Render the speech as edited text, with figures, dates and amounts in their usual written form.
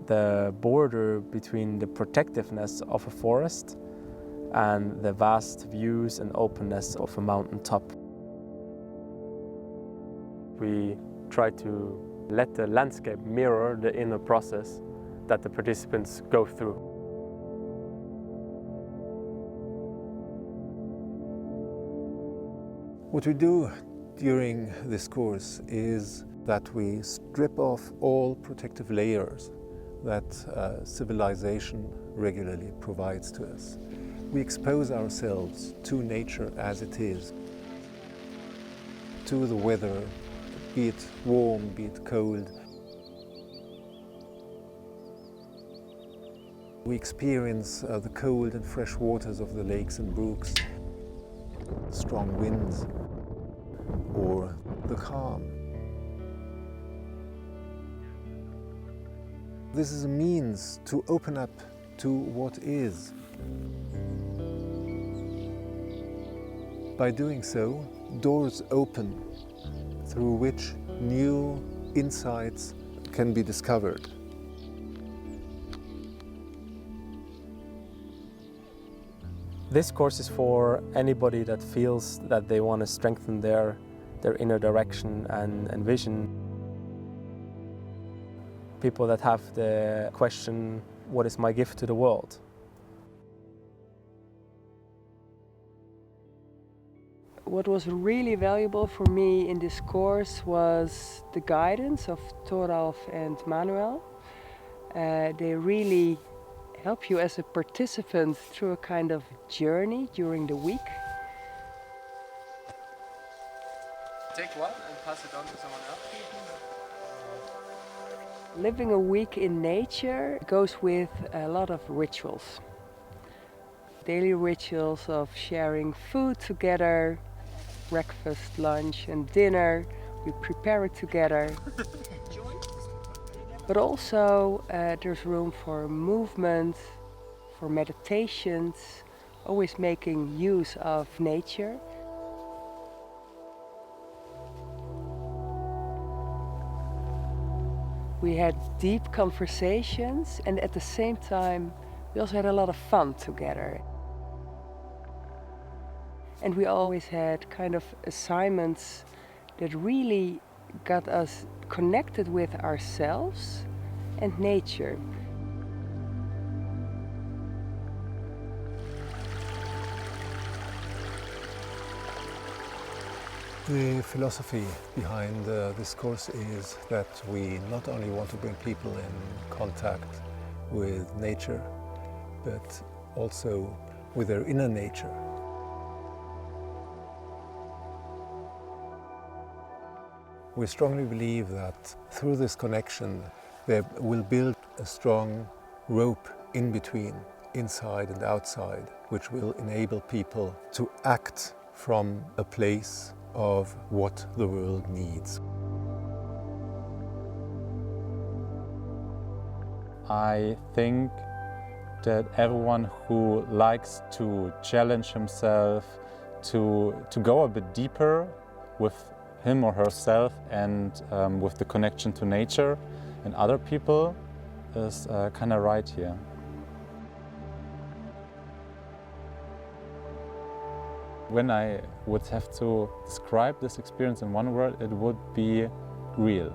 the border between the protectiveness of a forest and the vast views and openness of a mountain top. We try to let the landscape mirror the inner process that the participants go through. What we do during this course is that we strip off all protective layers that civilization regularly provides to us. We expose ourselves to nature as it is, to the weather, be it warm, be it cold. We experience the cold and fresh waters of the lakes and brooks, strong winds, or the calm. This is a means to open up to what is. By doing so, doors open through which new insights can be discovered. This course is for anybody that feels that they want to strengthen their inner direction and vision. People that have the question, what is my gift to the world? What was really valuable for me in this course was the guidance of Thoralf and Manuel. They really help you as a participant through a kind of journey during the week. Take one and pass it on to someone else. Living a week in nature goes with a lot of rituals. Daily rituals of sharing food together, breakfast, lunch and dinner. We prepare it together. But also there's room for movement, for meditations, always making use of nature. We had deep conversations and at the same time we also had a lot of fun together. And we always had kind of assignments that really got us connected with ourselves and nature. The philosophy behind this course is that we not only want to bring people in contact with nature, but also with their inner nature. We strongly believe that through this connection, they will build a strong rope in between, inside and outside, which will enable people to act from a place of what the world needs. I think that everyone who likes to challenge himself, to go a bit deeper with him or herself and with the connection to nature and other people is kind of right here. When I would have to describe this experience in one word, it would be real.